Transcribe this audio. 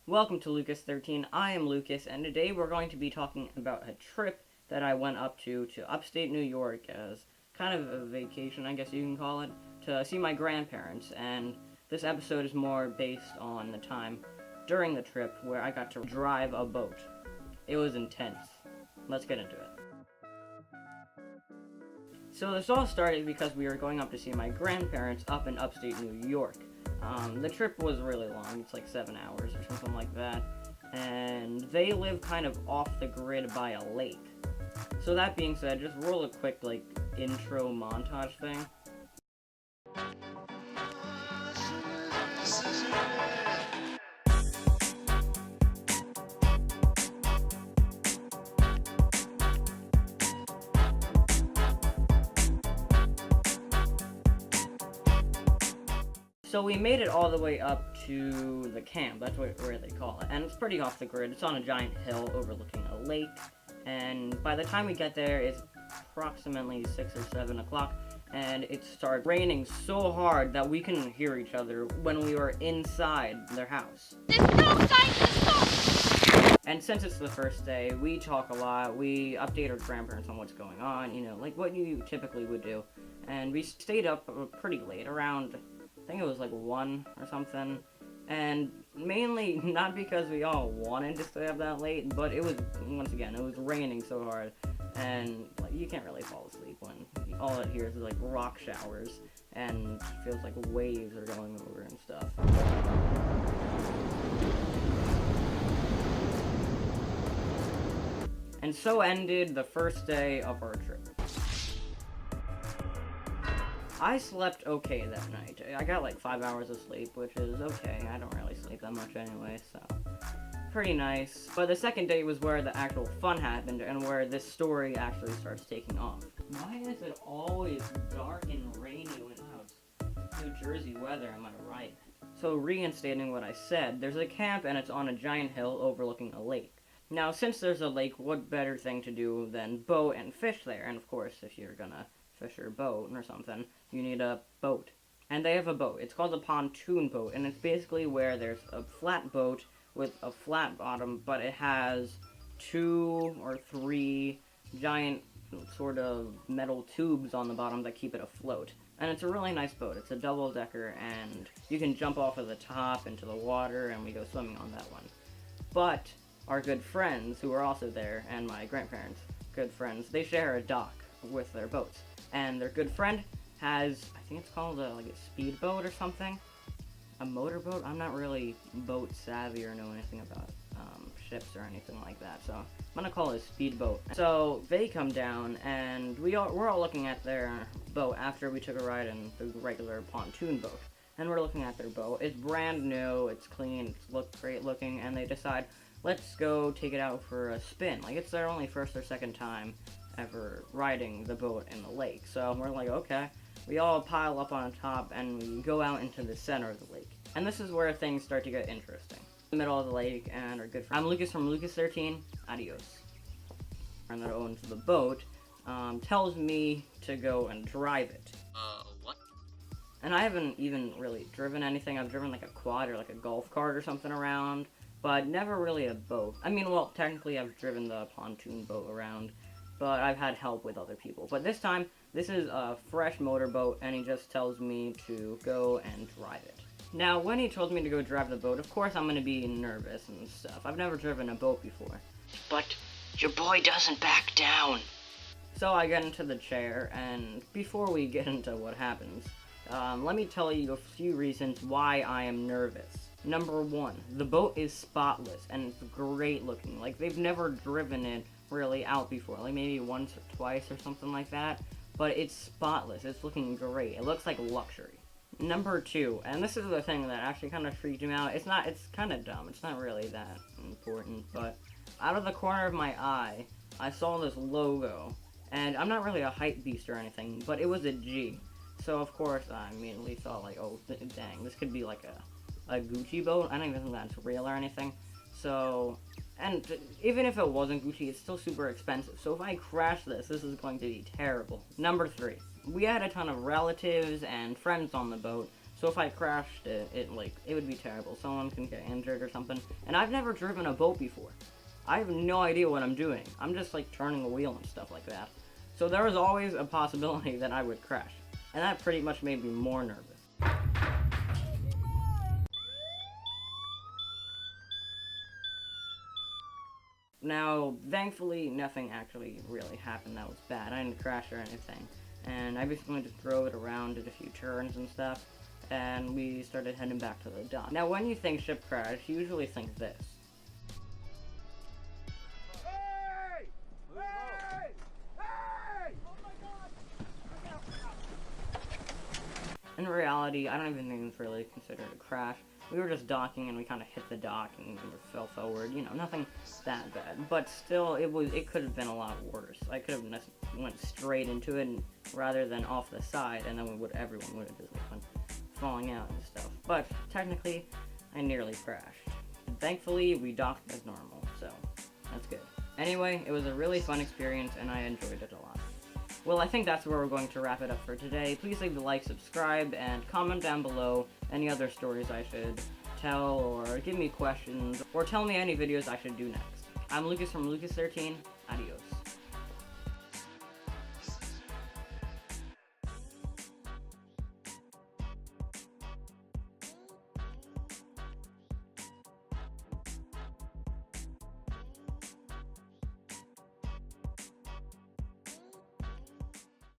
Welcome to Lucas13. I am Lucas, and today we're going to be talking about a trip that I went up to upstate New York as kind of a vacation, I guess you can call it, to see my grandparents. And this episode is more based on the time during the trip where I got to drive a boat. It was intense. Let's get into it. So this all started because we were going up to see my grandparents up in upstate New York. The trip was really long, it's like 7 hours or something like that, and they live kind of off the grid by a lake. So that being said, just roll a quick, intro montage thing. So we made it all the way up to the camp, that's where they call it, and it's pretty off the grid. It's on a giant hill overlooking a lake, and by the time we get there, it's approximately 6 or 7 o'clock, and it started raining so hard that we couldn't hear each other when we were inside their house. There's no sign to stop! And since it's the first day, we talk a lot, we update our grandparents on what's going on, like what you typically would do, and we stayed up pretty late, around I think it was like 1 or something, and mainly not because we all wanted to stay up that late, but it was, once again, it was raining so hard, and you can't really fall asleep when all it hears is rock showers, and it feels like waves are going over and stuff. And so ended the first day of our trip. I slept okay that night. I got 5 hours of sleep, which is okay. I don't really sleep that much anyway, so pretty nice. But the second day was where the actual fun happened and where this story actually starts taking off. Why is it always dark and rainy when it's New Jersey weather, am I right? So reinstating what I said, there's a camp and it's on a giant hill overlooking a lake. Now, since there's a lake, what better thing to do than boat and fish there? And of course, if you're gonna fish or boat or something, you need a boat. And they have a boat. It's called a pontoon boat, and it's basically where there's a flat boat with a flat bottom, but it has 2 or 3 giant sort of metal tubes on the bottom that keep it afloat. And it's a really nice boat. It's a double-decker, and you can jump off of the top into the water, and we go swimming on that one. But our good friends, who are also there, and my grandparents' good friends, they share a dock with their boats. And their good friend has, I think it's called a speedboat or something. A motorboat? I'm not really boat savvy or know anything about ships or anything like that, so I'm gonna call it a speedboat. So they come down, and we're all looking at their boat after we took a ride in the regular pontoon boat. And we're looking at their boat. It's brand new, it's clean, it's great looking, and they decide, let's go take it out for a spin. It's their only first or second time ever riding the boat in the lake. So we're like, okay. We all pile up on top and we go out into the center of the lake. And this is where things start to get interesting. In the middle of the lake, and our good friend, I'm Lucas from Lucas13, adios. And that owns the boat, tells me to go and drive it. What? And I haven't even really driven anything. I've driven a quad or a golf cart or something around, but never really a boat. I mean, well, technically I've driven the pontoon boat around, but I've had help with other people. But this time, this is a fresh motorboat, and he just tells me to go and drive it. Now, when he told me to go drive the boat, of course I'm going to be nervous and stuff. I've never driven a boat before. But your boy doesn't back down. So I get into the chair, and before we get into what happens, let me tell you a few reasons why I am nervous. Number 1, the boat is spotless, and it's great looking. They've never driven it really out before, maybe once or twice or something like that, but it's spotless. It's looking great. It looks like luxury. Number 2, and this is the thing that actually kind of freaked me out. It's kind of dumb. It's not really that important, but out of the corner of my eye, I saw this logo, and I'm not really a hype beast or anything, but it was a G. So of course I immediately thought oh dang, this could be a Gucci boat. I don't even think that's real or anything. So, and even if it wasn't Gucci, it's still super expensive. So if I crash this is going to be terrible. Number 3, we had a ton of relatives and friends on the boat, So if I crashed it would be terrible. Someone can get injured or something. And I've never driven a boat before. I have no idea what I'm doing. I'm just like turning a wheel and stuff like that. So there was always a possibility that I would crash. And that pretty much made me more nervous. Now, thankfully, nothing actually really happened that was bad. I didn't crash or anything. And I basically just drove it around, did a few turns and stuff, and we started heading back to the dock. Now, when you think ship crash, you usually think this. Hey! Hey! Hey! Oh my God! In reality, I don't even think it's really considered a crash. We were just docking and we kind of hit the dock and we fell forward. You know, nothing that bad. But still, it could have been a lot worse. I could have went straight into it rather than off the side, and then everyone would have just went falling out and stuff. But technically, I nearly crashed. Thankfully, we docked as normal, so that's good. Anyway, it was a really fun experience and I enjoyed it a lot. Well, I think that's where we're going to wrap it up for today. Please leave a like, subscribe, and comment down below any other stories I should tell, or give me questions, or tell me any videos I should do next. I'm Lucas from Lucas13.